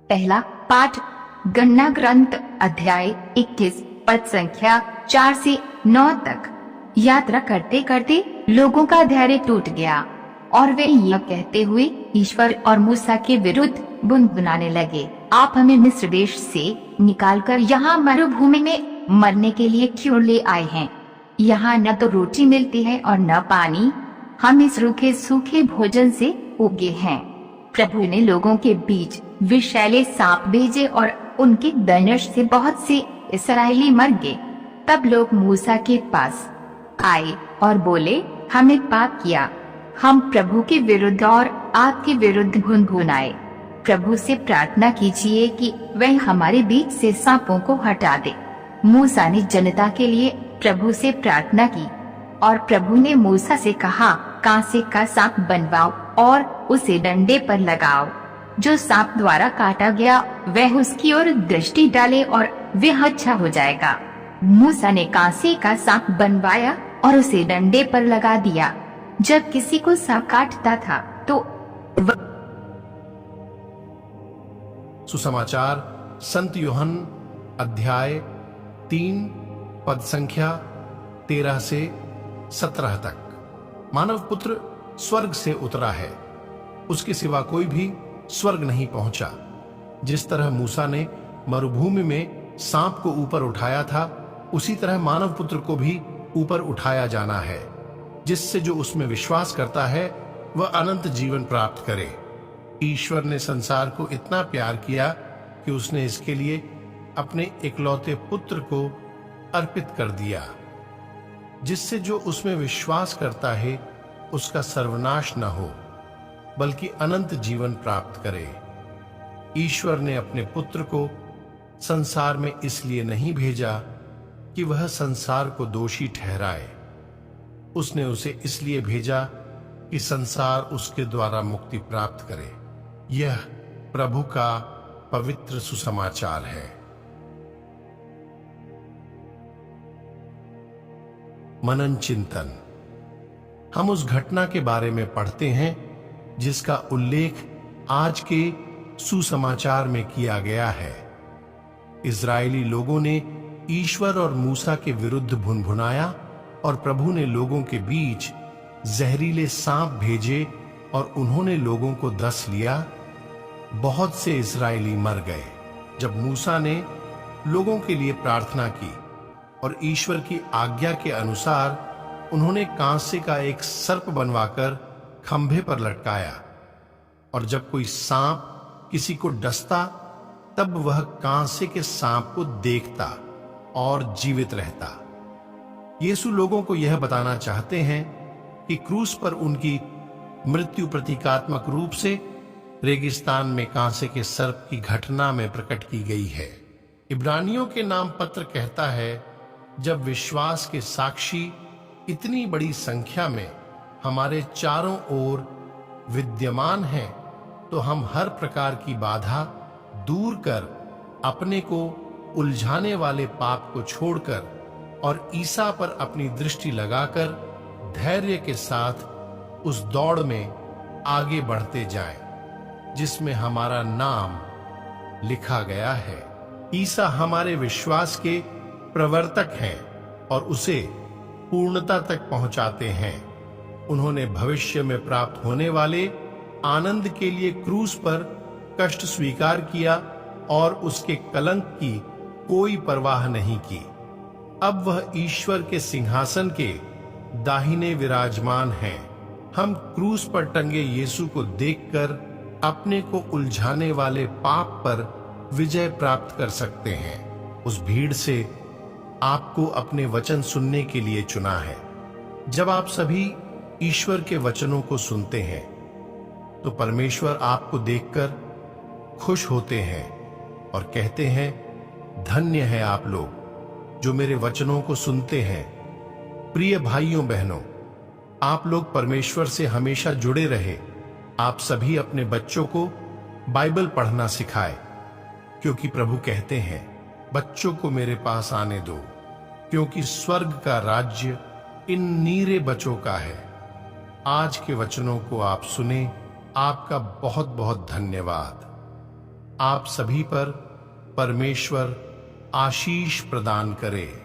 पहला पाठ गणना ग्रंथ अध्याय 21 पद संख्या 4 से 9 तक। यात्रा करते करते लोगों का धैर्य टूट गया और वे यह कहते हुए ईश्वर और मूसा के विरुद्ध बुनबुनाने लगे, आप हमें मिस्र देश से निकालकर यहाँ मरुभूमि में मरने के लिए क्यों ले आए हैं? यहाँ न तो रोटी मिलती है और न पानी, हम इस रूखे सूखे भोजन से उगे हैं। प्रभु ने लोगों के बीच विषैले सांप भेजे और उनके दंश से बहुत से इस्राएली मर गए। तब लोग मूसा के पास आए और बोले, हमने पाप किया, हम प्रभु के विरुद्ध और आपके विरुद्ध भुनभुनाए। प्रभु से प्रार्थना कीजिए कि वह हमारे बीच से सांपों को हटा दे। मूसा ने जनता के लिए प्रभु से प्रार्थना की और प्रभु ने मूसा से कहा, कांसे का सांप बनवाओ और उसे डंडे पर लगाओ। जो सांप द्वारा काटा गया वह उसकी ओर दृष्टि डाले और वह अच्छा हो जाएगा। मूसा ने कांसे का सांप बनवाया और उसे डंडे पर लगा दिया। जब किसी को सांप काटता था तो सुसमाचार संत यूहन अध्याय 3 पद संख्या 13 से 17 तक। मानव पुत्र स्वर्ग से उतरा है, उसके सिवा कोई भी स्वर्ग नहीं पहुंचा। जिस तरह मूसा ने मरुभूमि में सांप को ऊपर उठाया था, उसी तरह मानव पुत्र को भी ऊपर उठाया जाना है, जिससे जो उसमें विश्वास करता है वह अनंत जीवन प्राप्त करे। ईश्वर ने संसार को इतना प्यार किया कि उसने इसके लिए अपने इकलौते पुत्र को अर्पित कर दिया, जिससे जो उसमें विश्वास करता है उसका सर्वनाश न हो बल्कि अनंत जीवन प्राप्त करे। ईश्वर ने अपने पुत्र को संसार में इसलिए नहीं भेजा कि वह संसार को दोषी ठहराए, उसने उसे इसलिए भेजा कि संसार उसके द्वारा मुक्ति प्राप्त करे। यह प्रभु का पवित्र सुसमाचार है। मनन चिंतन। हम उस घटना के बारे में पढ़ते हैं जिसका उल्लेख आज के सुसमाचार में किया गया है। इजरायली लोगों ने ईश्वर और मूसा के विरुद्ध भुनभुनाया और प्रभु ने लोगों के बीच जहरीले सांप भेजे और उन्होंने लोगों को डस लिया। बहुत से इजरायली मर गए। जब मूसा ने लोगों के लिए प्रार्थना की और ईश्वर की आज्ञा के अनुसार उन्होंने कांसे का एक सर्प बनवाकर खंभे पर लटकाया, और जब कोई सांप किसी को डसता तब वह कांसे के सांप को देखता और जीवित रहता। यीशु लोगों को यह बताना चाहते हैं कि क्रूस पर उनकी मृत्यु प्रतीकात्मक रूप से रेगिस्तान में कांसे के सर्प की घटना में प्रकट की गई है। इब्रानियों के नाम पत्र कहता है, जब विश्वास के साक्षी इतनी बड़ी संख्या में हमारे चारों ओर विद्यमान हैं, तो हम हर प्रकार की बाधा दूर कर अपने को उलझाने वाले पाप को छोड़कर और ईसा पर अपनी दृष्टि लगाकर धैर्य के साथ उस दौड़ में आगे बढ़ते जाएं, जिसमें हमारा नाम लिखा गया है। ईसा हमारे विश्वास के प्रवर्तक हैं और उसे पूर्णता तक पहुंचाते हैं। उन्होंने भविष्य में प्राप्त होने वाले आनंद के लिए क्रूस पर कष्ट स्वीकार किया और उसके कलंक की कोई परवाह नहीं की। अब वह ईश्वर के सिंहासन के दाहिने विराजमान हैं। हम क्रूस पर टंगे यीशु को देखकर अपने को उलझाने वाले पाप पर विजय प्राप्त कर सकते हैं। उस भीड़ से आपको अपने वचन सुनने के लिए चुना है। जब आप सभी ईश्वर के वचनों को सुनते हैं तो परमेश्वर आपको देखकर खुश होते हैं और कहते हैं, धन्य है आप लोग जो मेरे वचनों को सुनते हैं। प्रिय भाइयों बहनों, आप लोग परमेश्वर से हमेशा जुड़े रहे। आप सभी अपने बच्चों को बाइबल पढ़ना सिखाएं, क्योंकि प्रभु कहते हैं, बच्चों को मेरे पास आने दो, क्योंकि स्वर्ग का राज्य इन नीरे बच्चों का है। आज के वचनों को आप सुने। आपका बहुत बहुत धन्यवाद। आप सभी पर परमेश्वर आशीष प्रदान करे।